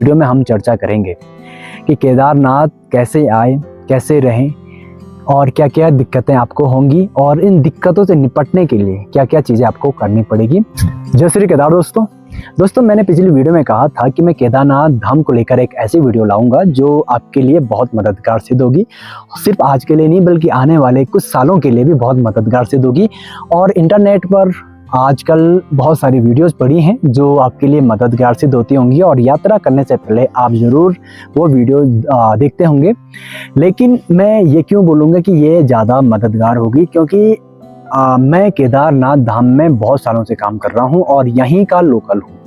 Video में हम चर्चा करेंगे कि केदारनाथ कैसे आए, कैसे रहें और क्या क्या दिक्कतें आपको होंगी और इन दिक्कतों से निपटने के लिए क्या क्या चीज़ें आपको करनी पड़ेगी। जय श्री केदार दोस्तों मैंने पिछली वीडियो में कहा था कि मैं केदारनाथ धाम को लेकर एक ऐसी वीडियो लाऊंगा जो आपके लिए बहुत मददगार सिद्ध होगी। सिर्फ आज के लिए नहीं बल्कि आने वाले कुछ सालों के लिए भी बहुत मददगार सिद्ध होगी। और इंटरनेट पर आजकल बहुत सारी वीडियोस पड़ी हैं जो आपके लिए मददगार सिद्ध होती होंगी और यात्रा करने से पहले आप ज़रूर वो वीडियो देखते होंगे। लेकिन मैं ये क्यों बोलूँगा कि ये ज़्यादा मददगार होगी, क्योंकि मैं केदारनाथ धाम में बहुत सालों से काम कर रहा हूँ और यहीं का लोकल हूँ।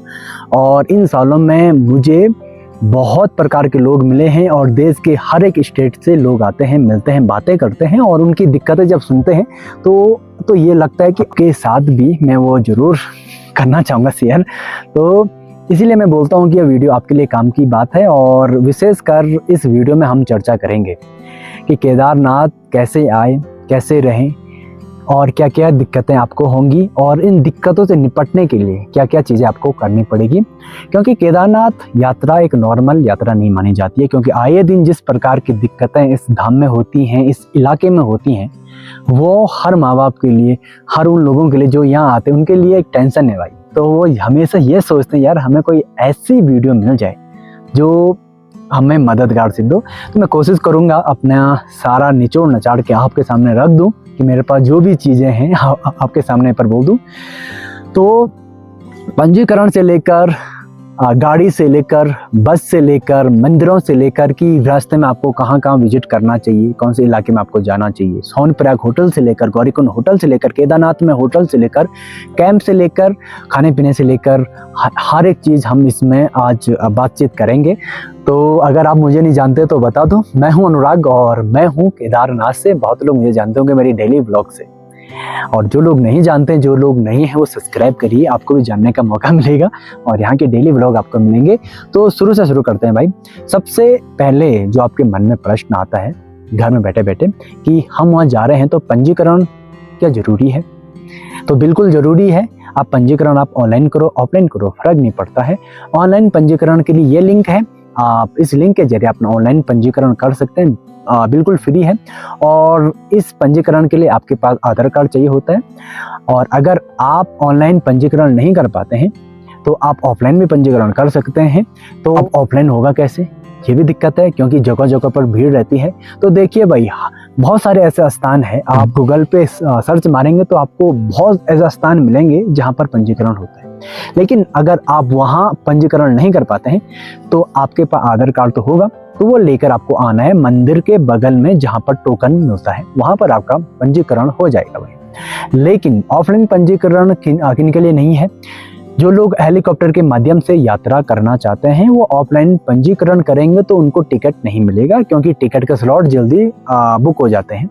और इन सालों में मुझे बहुत प्रकार के लोग मिले हैं और देश के हर एक स्टेट से लोग आते हैं, मिलते हैं, बातें करते हैं और उनकी दिक्कतें जब सुनते हैं तो ये लगता है कि आपके साथ भी मैं वो ज़रूर करना चाहूँगा शेयर। तो इसीलिए मैं बोलता हूँ कि यह वीडियो आपके लिए काम की बात है। और विशेषकर इस वीडियो में हम चर्चा करेंगे कि केदारनाथ कैसे आए, कैसे रहें और क्या क्या दिक्कतें आपको होंगी और इन दिक्कतों से निपटने के लिए क्या क्या चीज़ें आपको करनी पड़ेगी। क्योंकि केदारनाथ यात्रा एक नॉर्मल यात्रा नहीं मानी जाती है, क्योंकि आए दिन जिस प्रकार की दिक्कतें इस धाम में होती हैं, इस इलाके में होती हैं, वो हर माँ बाप के लिए, हर उन लोगों के लिए जो यहाँ आते हैं उनके लिए एक टेंशन है भाई। तो वो हमेशा ये सोचते हैं यार हमें कोई ऐसी वीडियो मिल जाए जो हमें मददगार सिद्ध हो। तो मैं कोशिश करूँगा अपना सारा निचोड़ नचाड़ के आपके सामने रख दूँ कि मेरे पास जो भी चीज़ें हैं आपके सामने पर बोल दूँ। तो पंजीकरण से लेकर, गाड़ी से लेकर, बस से लेकर, मंदिरों से लेकर कि रास्ते में आपको कहाँ कहाँ विजिट करना चाहिए, कौन से इलाके में आपको जाना चाहिए, सोनप्रयाग होटल से लेकर, गौरीकुंड होटल से लेकर, केदारनाथ में होटल से लेकर, कैंप से लेकर, खाने पीने से लेकर हर एक चीज़ हम इसमें आज बातचीत करेंगे। तो अगर आप मुझे नहीं जानते तो बता दूं, मैं हूं अनुराग और मैं हूं केदारनाथ से। बहुत लोग मुझे जानते होंगे मेरी डेली व्लॉग से, और जो लोग नहीं जानते, जो लोग नहीं हैं वो सब्सक्राइब करिए, आपको भी जानने का मौका मिलेगा और यहाँ के डेली व्लॉग आपको मिलेंगे। तो शुरू से शुरू करते हैं भाई। सबसे पहले जो आपके मन में प्रश्न आता है घर में बैठे बैठे कि हम वहाँ जा रहे हैं तो पंजीकरण क्या ज़रूरी है? तो बिल्कुल ज़रूरी है। आप पंजीकरण आप ऑनलाइन करो, ऑफलाइन करो, फ़र्क नहीं पड़ता है। ऑनलाइन पंजीकरण के लिए ये लिंक है, आप इस लिंक के जरिए अपना ऑनलाइन पंजीकरण कर सकते हैं, बिल्कुल फ्री है। और इस पंजीकरण के लिए आपके पास आधार कार्ड चाहिए होता है। और अगर आप ऑनलाइन पंजीकरण नहीं कर पाते हैं तो आप ऑफलाइन भी पंजीकरण कर सकते हैं। तो अब ऑफलाइन होगा कैसे, ये भी दिक्कत है, क्योंकि जगह जगह पर भीड़ रहती है। तो देखिए भाई, बहुत सारे ऐसे स्थान है, आप गूगल पे सर्च मारेंगे तो आपको बहुत ऐसे स्थान मिलेंगे जहाँ पर पंजीकरण होता है। लेकिन अगर आप वहाँ पंजीकरण नहीं कर पाते हैं तो आपके पास आधार कार्ड तो होगा, तो वो लेकर आपको आना है मंदिर के बगल में जहाँ पर टोकन मिलता है, वहाँ पर आपका पंजीकरण हो जाएगा भाई। लेकिन ऑफलाइन पंजीकरण किन के लिए नहीं है? जो लोग हेलीकॉप्टर के माध्यम से यात्रा करना चाहते हैं वो ऑफलाइन पंजीकरण करेंगे तो उनको टिकट नहीं मिलेगा, क्योंकि टिकट का स्लॉट जल्दी बुक हो जाते हैं।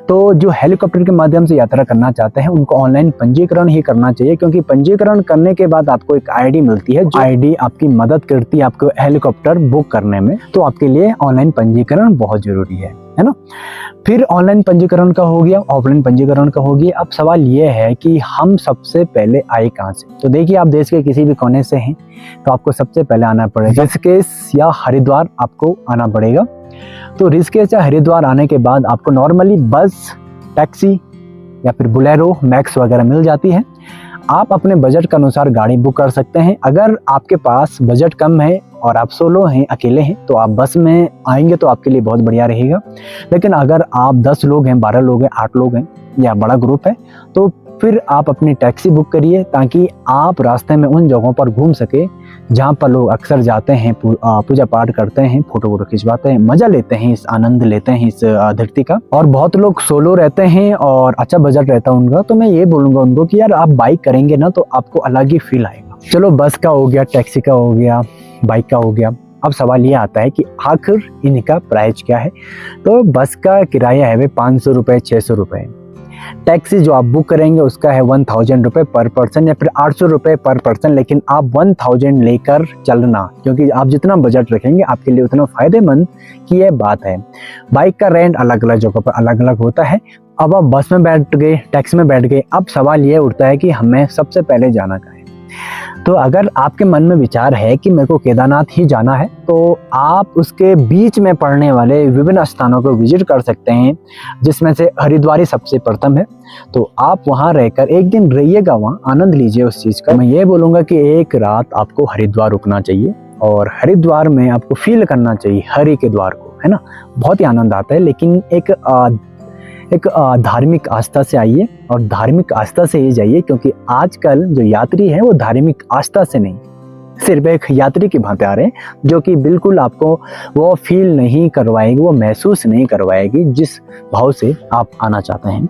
तो जो हेलीकॉप्टर के माध्यम से यात्रा करना चाहते हैं उनको ऑनलाइन पंजीकरण ही करना चाहिए, क्योंकि पंजीकरण करने के बाद आपको एक आईडी मिलती है, जो आईडी आपकी मदद करती है आपको हेलीकॉप्टर बुक करने में। तो आपके लिए ऑनलाइन पंजीकरण बहुत जरूरी है ना। फिर ऑनलाइन पंजीकरण का हो गया, ऑफलाइन पंजीकरण का हो गया। अब सवाल ये है कि हम सबसे पहले आए कहाँ से? तो देखिए, आप देश के किसी भी कोने से हैं तो आपको सबसे पहले आना पड़ेगा ऋषिकेश या हरिद्वार, आपको आना पड़ेगा। तो ऋषिकेश या हरिद्वार आने के बाद आपको नॉर्मली बस, टैक्सी या फिर बोलेरो, मैक्स वगैरह मिल जाती है। आप अपने बजट के अनुसार गाड़ी बुक कर सकते हैं। अगर आपके पास बजट कम है और आप सोलो हैं, अकेले हैं, तो आप बस में आएंगे तो आपके लिए बहुत बढ़िया रहेगा। लेकिन अगर आप 10 लोग हैं, 12 लोग हैं, 8 लोग हैं या बड़ा ग्रुप है तो फिर आप अपनी टैक्सी बुक करिए, ताकि आप रास्ते में उन जगहों पर घूम सके जहाँ पर लोग अक्सर जाते हैं, पूजा पाठ करते हैं, फोटो वोटो खिंचवाते हैं, मजा लेते हैं, इस आनंद लेते हैं इस धरती का। और बहुत लोग सोलो रहते हैं और अच्छा बजट रहता है उनका, तो मैं ये बोलूँगा उनको कि यार आप बाइक करेंगे ना तो आपको अलग ही फील आएगा। चलो, बस का हो गया, टैक्सी का हो गया, बाइक का हो गया। अब सवाल ये आता है कि आखिर इनका प्राइस क्या है? तो बस का किराया है 500 रुपये, 600 रुपये। टैक्सी जो आप बुक करेंगे उसका है 1000 रुपये पर पर्सन या फिर 800 रुपये पर पर्सन। लेकिन आप 1000 लेकर चलना, क्योंकि आप जितना बजट रखेंगे आपके लिए उतना फायदेमंद की ये बात है। बाइक का रेंट अलग अलग जगह पर अलग अलग होता है। अब आप बस में बैठ गए, टैक्सी में बैठ गए, अब सवाल ये उठता है कि हमें सबसे पहले जाना कहाँ है? तो अगर आपके मन में विचार है कि मेरे को केदारनाथ ही जाना है, तो आप उसके बीच में पड़ने वाले विभिन्न स्थानों को विजिट कर सकते हैं, जिसमें से हरिद्वार ही सबसे प्रथम है। तो आप वहाँ रहकर एक दिन रहिएगा, वहाँ आनंद लीजिए उस चीज़ का। मैं ये बोलूँगा कि एक रात आपको हरिद्वार रुकना चाहिए और हरिद्वार में आपको फील करना चाहिए हरि के द्वार को, है ना। बहुत ही आनंद आता है, लेकिन एक धार्मिक आस्था से आइए और धार्मिक आस्था से ही जाइए, क्योंकि आजकल जो यात्री हैं वो धार्मिक आस्था से नहीं, सिर्फ एक यात्री की भांति आ रहे हैं, जो कि बिल्कुल आपको वो फील नहीं करवाएगी, वो महसूस नहीं करवाएगी जिस भाव से आप आना चाहते हैं।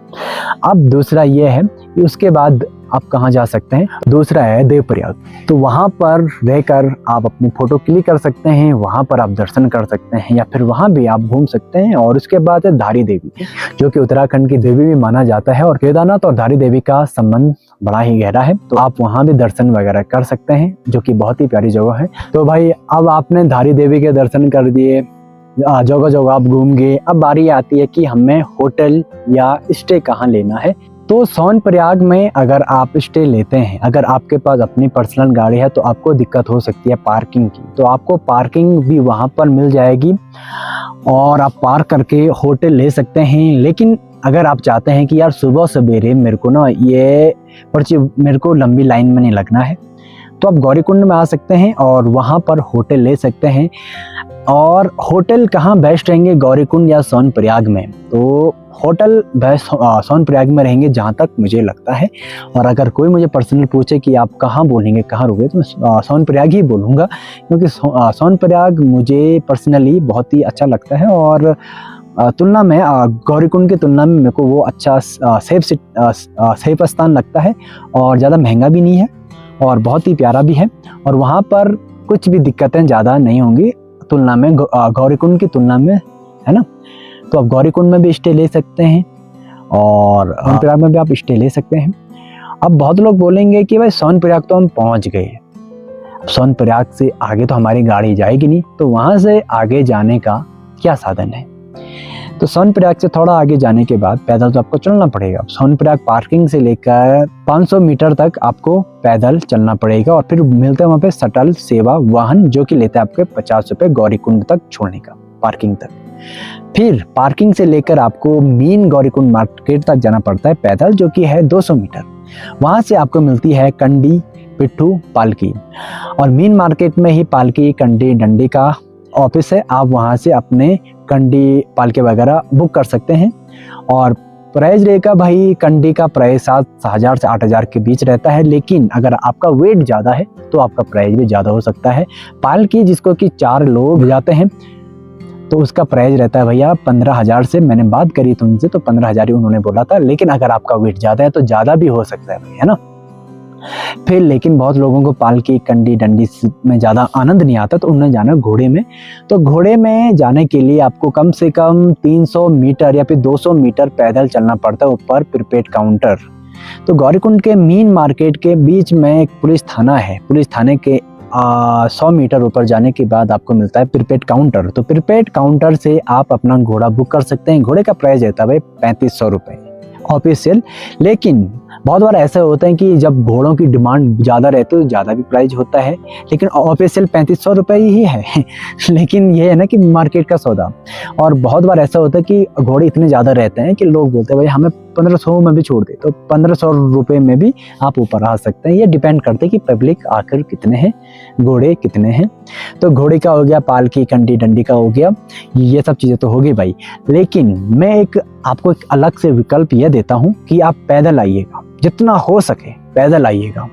अब दूसरा ये है कि उसके बाद आप कहाँ जा सकते हैं। दूसरा है देवप्रयाग। तो वहाँ पर रहकर आप अपनी फ़ोटो क्लिक कर सकते हैं, वहाँ पर आप दर्शन कर सकते हैं, या फिर वहाँ भी आप घूम सकते हैं। और उसके बाद है धारी देवी, जो कि उत्तराखंड की देवी भी माना जाता है, और केदारनाथ और धारी देवी का संबंध बड़ा ही गहरा है। तो आप वहाँ भी दर्शन वगैरह कर सकते हैं, जो कि बहुत ही प्यारी जगह है। तो भाई अब आपने धारी देवी के दर्शन कर दिए, जगह जगह आप घूम गए, अब बारी आती है कि हमें होटल या स्टे कहाँ लेना है। तो सोनप्रयाग में अगर आप स्टे लेते हैं, अगर आपके पास अपनी पर्सनल गाड़ी है, तो आपको दिक्कत हो सकती है पार्किंग की। तो आपको पार्किंग भी वहाँ पर मिल जाएगी और आप पार्क करके होटल ले सकते हैं। लेकिन अगर आप चाहते हैं कि यार सुबह सवेरे मेरे को ना ये मेरे को लंबी लाइन में नहीं लगना है, तो आप गौरीकुंड में आ सकते हैं और वहाँ पर होटल ले सकते हैं। और होटल कहाँ बेस्ट रहेंगे, गौरीकुंड या सोनप्रयाग में? तो होटल बेस्ट सोनप्रयाग में रहेंगे जहाँ तक मुझे लगता है। और अगर कोई मुझे पर्सनल पूछे कि आप कहाँ बोलेंगे, कहाँ रुके, तो मैं सोनप्रयाग ही बोलूँगा, क्योंकि सोनप्रयाग मुझे पर्सनली बहुत ही अच्छा लगता है। और तुलना में गौरीकुंड की तुलना में मेरे को वो अच्छा सेफ स्थान लगता है, और ज़्यादा महंगा भी नहीं है और बहुत ही प्यारा भी है। और वहाँ पर कुछ भी दिक्कतें ज़्यादा नहीं होंगी तुलना में गौरीकुंड की तुलना में, है ना। तो आप गौरीकुंड में भी स्टे ले सकते हैं और सोनप्रयाग में भी आप स्टे ले सकते हैं। अब बहुत लोग बोलेंगे कि भाई सोनप्रयाग तो हम पहुंच गए, सोनप्रयाग से आगे तो हमारी गाड़ी जाएगी नहीं, तो वहां से आगे जाने का क्या साधन है? तो सोनप्रयाग से थोड़ा आगे जाने के बाद पैदल तो आपको चलना पड़ेगा। सोनप्रयाग पार्किंग से लेकर 500 मीटर तक आपको पैदल चलना पड़ेगा, और फिर मिलते हैं वहाँ पे शटल सेवा वाहन, जो कि लेता है आपके 50 रुपये गौरीकुंड तक छोड़ने का, पार्किंग तक। फिर पार्किंग से लेकर आपको मेन गौरीकुंड मार्केट तक जाना पड़ता है पैदल, जो कि है 200 मीटर। वहाँ से आपको मिलती है कंडी, पिट्ठू, पालकी, और मेन मार्केट में ही पालकी, कंडी, डंडी का ऑफिस है। आप वहाँ से अपने कंडी, पालके वगैरह बुक कर सकते हैं। और प्राइस रहेगा भाई, कंडी का प्राइस 7,000 से 8,000 के बीच रहता है, लेकिन अगर आपका वेट ज़्यादा है तो आपका प्राइस भी ज़्यादा हो सकता है। पालकी, जिसको कि 4 लोग जाते हैं, तो उसका प्राइस रहता है भैया 15,000 से। मैंने बात करी तुमसे तो 15,000 ही उन्होंने बोला था, लेकिन अगर आपका वेट ज़्यादा है तो ज़्यादा भी हो सकता है भाई, है ना। फिर लेकिन बहुत लोगों को पालकी, कंडी, डंडी में ज़्यादा आनंद नहीं आता, तो उन्हें जाना घोड़े में। तो घोड़े में जाने के लिए आपको कम से कम 300 मीटर या फिर 200 मीटर पैदल चलना पड़ता है ऊपर प्रीपेड काउंटर। तो गौरीकुंड के मेन मार्केट के बीच में एक पुलिस थाना है, पुलिस थाने के 100 मीटर ऊपर जाने के बाद आपको मिलता है प्रीपेड काउंटर। तो प्रीपेड काउंटर से आप अपना घोड़ा बुक कर सकते हैं। घोड़े का प्राइस रहता है भाई 3500 रुपये ऑफिशियल। लेकिन बहुत बार ऐसा होता है कि जब घोड़ों की डिमांड ज़्यादा रहती है तो ज़्यादा भी प्राइस होता है, लेकिन ऑफिशियल 3500 रुपये ही है। लेकिन ये है ना कि मार्केट का सौदा। और बहुत बार ऐसा होता है कि घोड़े इतने ज़्यादा रहते हैं कि लोग बोलते हैं भाई हमें 1500 में भी छोड़ दे, तो 1500 रुपये में भी आप ऊपर आ सकते हैं। ये डिपेंड करते हैं कि पब्लिक आखिर कितने हैं, घोड़े कितने हैं। तो घोड़े का हो गया, पालकी, कंडी, डंडी का हो गया, ये सब चीज़ें तो होगी भाई। लेकिन मैं आपको एक अलग से विकल्प ये देता हूँ कि आप पैदल आइएगा, जितना हो सके पैदल आइएगा।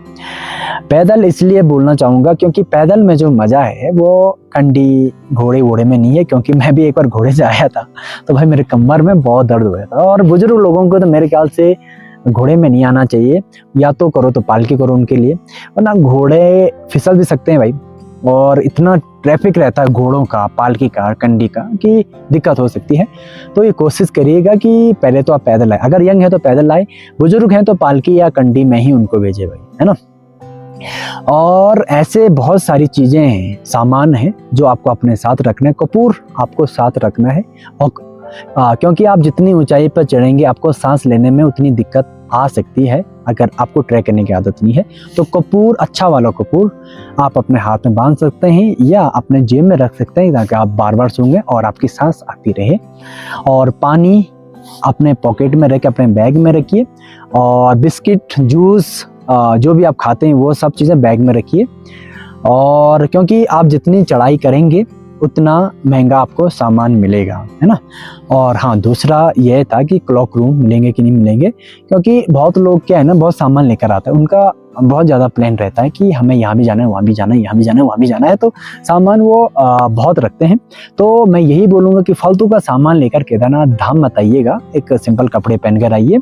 पैदल इसलिए बोलना चाहूँगा क्योंकि पैदल में जो मज़ा है वो कंडी, घोड़े में नहीं है। क्योंकि मैं भी एक बार घोड़े से आया था तो भाई मेरे कमर में बहुत दर्द हुआ था। और बुजुर्ग लोगों को तो मेरे ख्याल से घोड़े में नहीं आना चाहिए, या तो करो तो पालकी करो उनके लिए, वरना घोड़े फिसल भी सकते हैं भाई। और इतना ट्रैफिक रहता है घोड़ों का, पालकी का, कंडी का, कि दिक्कत हो सकती है। तो ये कोशिश करिएगा कि पहले तो आप पैदल आए, अगर यंग है तो पैदल आए, बुजुर्ग हैं तो पालकी या कंडी में ही उनको भेजे भाई, है ना। और ऐसे बहुत सारी चीज़ें हैं, सामान हैं जो आपको अपने साथ रखना है। कपूर आपको साथ रखना है, और क्योंकि आप जितनी ऊंचाई पर चढ़ेंगे आपको सांस लेने में उतनी दिक्कत आ सकती है अगर आपको ट्रैक करने की आदत नहीं है। तो कपूर, अच्छा वाला कपूर आप अपने हाथ में बांध सकते हैं या अपने जेब में रख सकते हैं ताकि आप बार बार सूंघें और आपकी सांस आती रहे। और पानी अपने पॉकेट में रख के अपने बैग में रखिए, और बिस्किट, जूस, जो भी आप खाते हैं वो सब चीज़ें बैग में रखिए। और क्योंकि आप जितनी चढ़ाई करेंगे उतना महंगा आपको सामान मिलेगा, है ना। और हाँ, दूसरा यह था कि क्लॉक रूम मिलेंगे कि नहीं मिलेंगे, क्योंकि बहुत लोग क्या है ना, बहुत सामान लेकर आते हैं, उनका बहुत ज़्यादा प्लान रहता है कि हमें यहाँ भी जाना है, वहाँ भी जाना है, यहाँ भी जाना है, वहाँ भी जाना है, तो सामान वो बहुत रखते हैं। तो मैं यही बोलूँगा कि फालतू का सामान लेकर केदारनाथ धाम मत आइएगा, एक सिंपल कपड़े पहन कर आइए।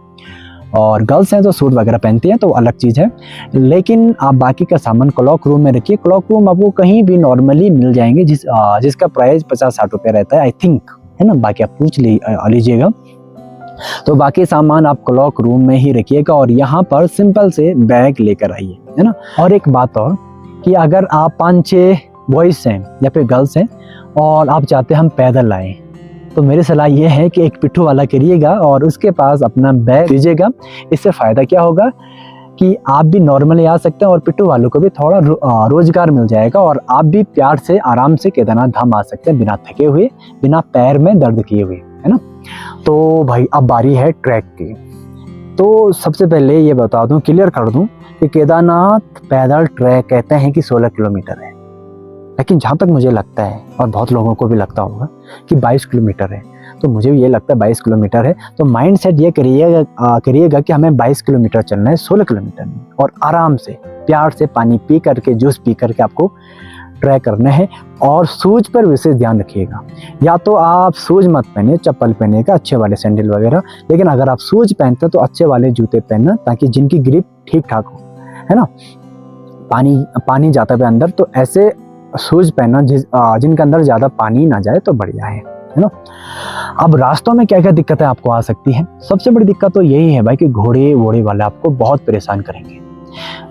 और गर्ल्स हैं तो सूट वगैरह पहनती हैं तो अलग चीज़ है, लेकिन आप बाकी का सामान क्लॉक रूम में रखिए। क्लॉक रूम आपको कहीं भी नॉर्मली मिल जाएंगे, जिसका प्राइस 50-60 रुपये रहता है, आई थिंक, है ना। बाकी आप पूछ लीजिएगा। तो बाकी सामान आप क्लॉक रूम में ही रखिएगा और यहाँ पर सिंपल से बैग लेकर आइए, है ना। और एक बात और कि अगर आप 5-6 बॉयज़ हैं या फिर गर्ल्स हैं और आप चाहते हैं हम पैदल आएँ, तो मेरी सलाह ये है कि एक पिट्ठू वाला करिएगा और उसके पास अपना बैग दीजिएगा। इससे फ़ायदा क्या होगा कि आप भी नॉर्मली आ सकते हैं और पिट्ठू वालों को भी थोड़ा रोजगार मिल जाएगा, और आप भी प्यार से आराम से केदारनाथ धाम आ सकते हैं बिना थके हुए, बिना पैर में दर्द किए हुए, है ना। तो भाई अब बारी है ट्रैक की। तो सबसे पहले ये बता दूं, क्लियर कर दूं कि केदारनाथ पैदल ट्रैक कहते हैं कि 16 किलोमीटर है, लेकिन जहाँ तक मुझे लगता है और बहुत लोगों को भी लगता होगा कि 22 किलोमीटर है। तो मुझे भी ये लगता है 22 किलोमीटर है। तो माइंड सेट ये करिएगा कि हमें 22 किलोमीटर चलना है, 16 किलोमीटर नहीं, और आराम से प्यार से पानी पी करके, जूस पी करके आपको ट्रैक करना है। और शूज पर विशेष ध्यान रखिएगा, या तो आप शूज मत पहने, चप्पल पहनेगा अच्छे वाले सैंडल वगैरह, लेकिन अगर आप शूज पहनते हैं तो अच्छे वाले जूते पहनना ताकि जिनकी ग्रिप ठीक ठाक हो, है ना। पानी जाता है अंदर, तो ऐसे शूज पहनना जिनके अंदर ज़्यादा पानी ना जाए तो बढ़िया है ना। अब रास्तों में क्या क्या दिक्कतें आपको आ सकती हैं। सबसे बड़ी दिक्कत तो यही है भाई कि घोड़े वाले आपको बहुत परेशान करेंगे,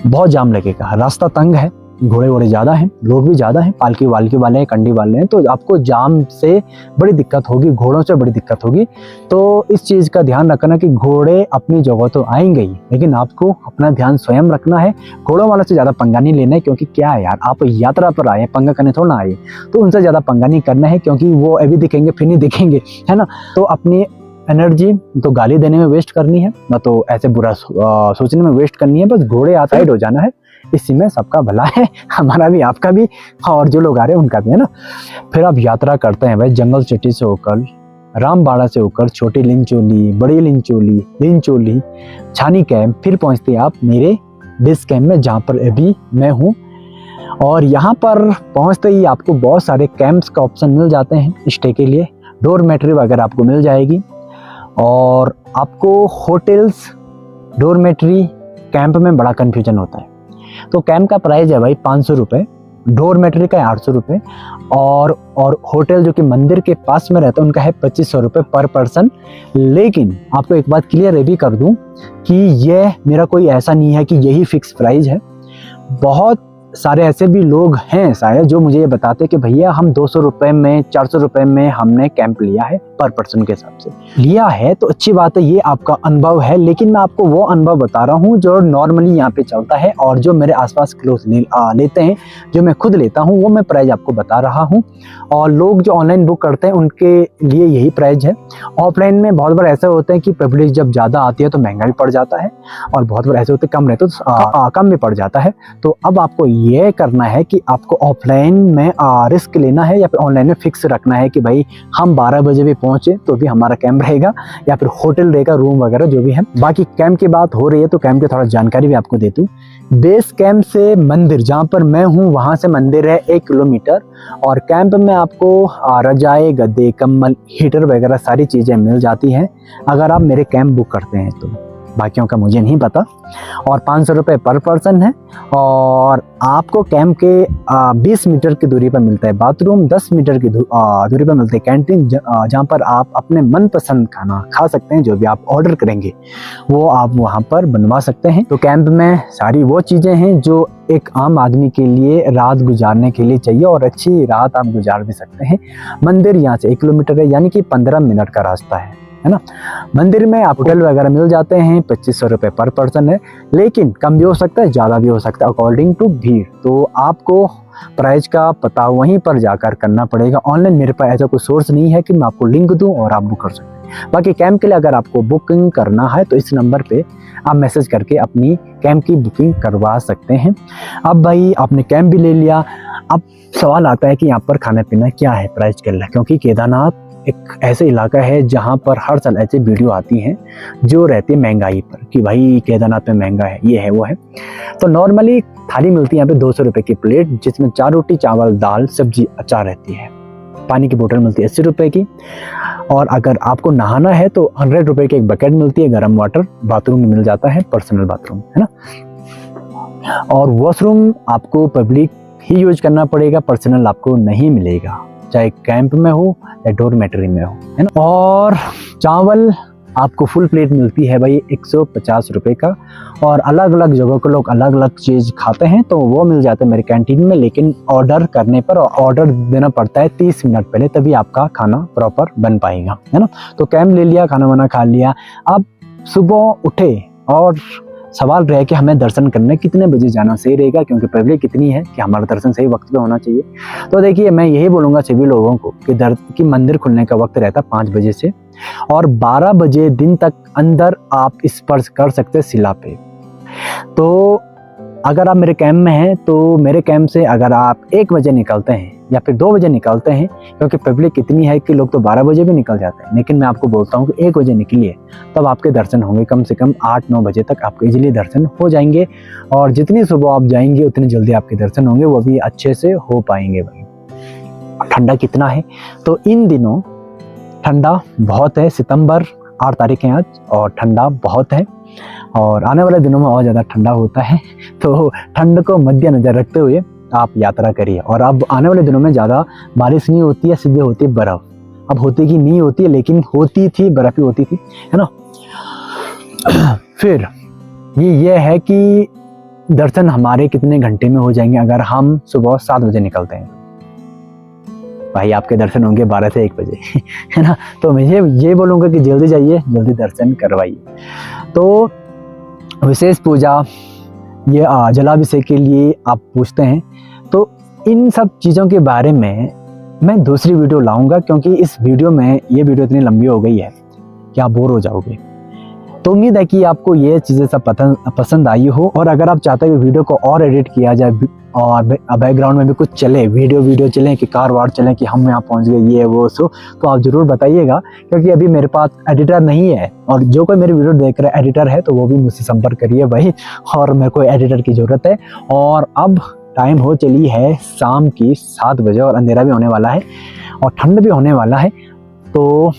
बहुत जाम लगेगा, रास्ता तंग है, घोड़े ज़्यादा हैं, लोग भी ज़्यादा हैं, पालकी वाले हैं, कंडी वाले हैं, तो आपको जाम से बड़ी दिक्कत होगी, घोड़ों से बड़ी दिक्कत होगी। तो इस चीज़ का ध्यान रखना कि घोड़े अपनी जगह तो आएंगे ही, लेकिन आपको अपना ध्यान स्वयं रखना है। घोड़ों वालों से ज़्यादा पंगा नहीं लेना है, क्योंकि क्या है यार, आप यात्रा पर आए, पंगा करने थोड़ा ना आए, तो उनसे ज़्यादा पंगा नहीं करना है, क्योंकि वो अभी दिखेंगे फिर नहीं दिखेंगे, है ना। तो अपनी एनर्जी तो गाली देने में वेस्ट करनी है, ना तो ऐसे बुरा सोचने में वेस्ट करनी है। बस घोड़े आता साइड हो जाना है, इसी में सबका भला है, हमारा भी, आपका भी, और जो लोग आ रहे हैं उनका भी, है ना। फिर आप यात्रा करते हैं भाई जंगल सिटी से होकर, रामबाड़ा से होकर, छोटी लिंचोली, बड़ी लिंचोली, छानी कैंप, फिर पहुंचते हैं आप मेरे बेस कैंप में, जहाँ पर अभी मैं हूँ। और यहाँ पर पहुँचते ही आपको बहुत सारे कैंप्स का ऑप्शन मिल जाते हैं स्टे के लिए, डोरमेट्री वगैरह आपको मिल जाएगी। और आपको होटल्स, डोरमेट्री, कैंप में बड़ा कन्फ्यूजन होता है। तो कैंप का प्राइस है भाई 500 रुपये, डोरमेट्री का है 800 रुपये, और होटल जो कि मंदिर के पास में रहता है उनका है 2500 रुपये पर पर्सन। लेकिन आपको एक बात क्लियर ये भी कर दूं कि यह मेरा कोई ऐसा नहीं है कि यही फिक्स प्राइस है। बहुत सारे ऐसे भी लोग हैं शायद जो मुझे ये बताते कि भैया हम 200 रुपये में, 400 रुपये में हमने कैंप लिया है, पर पर्सन के हिसाब से लिया है, तो अच्छी बात है, ये आपका अनुभव है। लेकिन मैं आपको वो अनुभव बता रहा हूँ जो नॉर्मली यहाँ पे चलता है, और जो मेरे आसपास क्लोज लेते हैं, जो मैं खुद लेता हूँ, वो मैं प्राइस आपको बता रहा हूँ। और लोग जो ऑनलाइन बुक करते हैं उनके लिए यही प्राइस है। ऑफलाइन में बहुत बार ऐसे होते हैं कि पब्लिक जब ज़्यादा आती है तो महंगा भी पड़ जाता है, और बहुत बार ऐसे होते कम रहते तो कम भी पड़ जाता है। तो अब आपको ये करना है कि आपको ऑफलाइन में रिस्क लेना है, या फिर ऑनलाइन में फिक्स रखना है कि भाई हम 12 बजे भी पहुंचे तो भी हमारा कैंप रहेगा, या फिर होटल रहेगा, रूम वगैरह जो भी है। बाकी कैंप की बात हो रही है तो कैंप की थोड़ा जानकारी भी आपको दे दूं। बेस कैंप से मंदिर जहाँ पर मैं हूँ वहाँ से मंदिर है 1 किलोमीटर, और कैंप में आपको रजाई, गद्दे, कंबल, हीटर वगैरह सारी चीज़ें मिल जाती हैं अगर आप मेरे कैंप बुक करते हैं तो। बाकियों का मुझे नहीं पता। और 500 रुपये पर पर्सन है, और आपको कैंप के 20 मीटर की दूरी पर मिलता है बाथरूम, 10 मीटर की दूरी पर मिलती है कैंटीन, जहाँ पर आप अपने मनपसंद खाना खा सकते हैं। जो भी आप ऑर्डर करेंगे वो आप वहाँ पर बनवा सकते हैं। तो कैंप में सारी वो चीज़ें हैं जो एक आम आदमी के लिए रात गुजारने के लिए चाहिए, और अच्छी रात आप गुजार भी सकते हैं। मंदिर यहाँ से 1 किलोमीटर है, यानी कि 15 मिनट का रास्ता है है ना। मंदिर में आप होटल वगैरह मिल जाते हैं, 2500 रुपये पर पर्सन है, लेकिन कम भी हो सकता है, ज़्यादा भी हो सकता है अकॉर्डिंग टू भीड़। तो आपको प्राइस का पता वहीं पर जाकर करना पड़ेगा। ऑनलाइन मेरे पास ऐसा कोई सोर्स नहीं है कि मैं आपको लिंक दूं और आप बुक कर सकते हैं। बाकी कैंप के लिए अगर आपको बुकिंग करना है तो इस नंबर पे आप मैसेज करके अपनी कैंप की बुकिंग करवा सकते हैं। अब भाई आपने कैंप भी ले लिया, अब सवाल आता है कि यहाँ पर खाना पीना क्या है, प्राइस क्या है, क्योंकि केदारनाथ एक ऐसे इलाका है जहाँ पर हर साल ऐसे वीडियो आती हैं जो रहती है महंगाई पर कि भाई केदारनाथ में महंगा है, ये है वो है। तो नॉर्मली थाली मिलती है यहाँ पे 200 रुपये की प्लेट, जिसमें 4 रोटी चावल दाल सब्जी अचार रहती है। पानी की बोतल मिलती है 80 रुपये की, और अगर आपको नहाना है तो 100 रुपये की एक बकेट मिलती है, गर्म वाटर बाथरूम में मिल जाता है, पर्सनल बाथरूम है ना। और वॉशरूम आपको पब्लिक ही यूज करना पड़ेगा, पर्सनल आपको नहीं मिलेगा, चाहे कैंप में हो या डोरमेटरी में हो, है ना। और चावल आपको फुल प्लेट मिलती है भाई 150 रुपये का, और अलग अलग जगहों के लोग अलग अलग चीज़ खाते हैं तो वो मिल जाता है मेरे कैंटीन में, लेकिन ऑर्डर करने पर ऑर्डर देना पड़ता है 30 मिनट पहले, तभी आपका खाना प्रॉपर बन पाएगा, है ना। तो कैंप ले लिया, खाना वाना खा लिया, अब सुबह उठे और सवाल रहे कि हमें दर्शन करने कितने बजे जाना सही रहेगा, क्योंकि पब्लिक कितनी है कि हमारा दर्शन सही वक्त पे होना चाहिए। तो देखिए मैं यही बोलूँगा सभी लोगों को कि मंदिर खुलने का वक्त रहता है 5 बजे से, और 12 बजे दिन तक अंदर आप स्पर्श कर सकते हैं शिला पे। तो अगर आप मेरे कैंप में हैं तो मेरे कैंप से अगर आप 1 बजे निकलते हैं या फिर 2 बजे निकलते हैं, क्योंकि पब्लिक इतनी है कि लोग तो 12 बजे भी निकल जाते हैं, लेकिन मैं आपको बोलता हूँ कि 1 बजे निकलिए, तब आपके दर्शन होंगे। कम से कम 8-9 बजे तक आपके इजीली दर्शन हो जाएंगे, और जितनी सुबह आप जाएंगे उतनी जल्दी आपके दर्शन होंगे, वो भी अच्छे से हो पाएंगे भाई। ठंडा कितना है, तो इन दिनों ठंडा बहुत है, सितंबर 8 तारीख है आज, और ठंडा बहुत है, और आने वाले दिनों में और ज़्यादा ठंडा होता है। तो ठंड को मद्देनजर रखते हुए आप यात्रा करिए। और अब आने वाले दिनों में ज़्यादा बारिश नहीं होती है, सीधे होती है बर्फ़। अब होती कि नहीं होती है, लेकिन होती थी, बर्फ़ ही होती थी, है ना। फिर ये है कि दर्शन हमारे कितने घंटे में हो जाएंगे अगर हम सुबह 7 बजे निकलते हैं, भाई आपके दर्शन होंगे 12 से 1 बजे, है ना। तो मैं ये बोलूँगा कि जल्दी जाइए, जल्दी दर्शन करवाइए। तो विशेष पूजा, ये जलाभिषेक के लिए आप पूछते हैं, तो इन सब चीज़ों के बारे में मैं दूसरी वीडियो लाऊंगा, क्योंकि इस वीडियो में ये वीडियो इतनी लंबी हो गई है कि आप बोर हो जाओगे। तो उम्मीद है कि आपको ये चीज़ें सब पसंद आई हो, और अगर आप चाहते हो कि वीडियो को और एडिट किया जाए और बैकग्राउंड में भी कुछ चले, वीडियो चले कि कार वार चले कि हम यहाँ पहुँच गए, ये वो सो, तो आप ज़रूर बताइएगा, क्योंकि अभी मेरे पास एडिटर नहीं है। और जो कोई मेरी वीडियो देख रहा है एडिटर है तो वो भी मुझसे संपर्क करिए भाई, और मेरे को एडिटर की ज़रूरत है। और अब टाइम हो चली है शाम की 7 बजे, और अंधेरा भी होने वाला है और ठंड भी होने वाला है। तो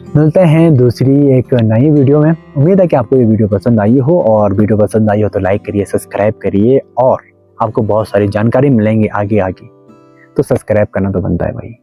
मिलते हैं दूसरी एक नई वीडियो में। उम्मीद है कि आपको ये वीडियो पसंद आई हो, और वीडियो पसंद आई हो तो लाइक करिए, सब्सक्राइब करिए, और आपको बहुत सारी जानकारी मिलेंगी आगे। तो सब्सक्राइब करना तो बनता है भाई।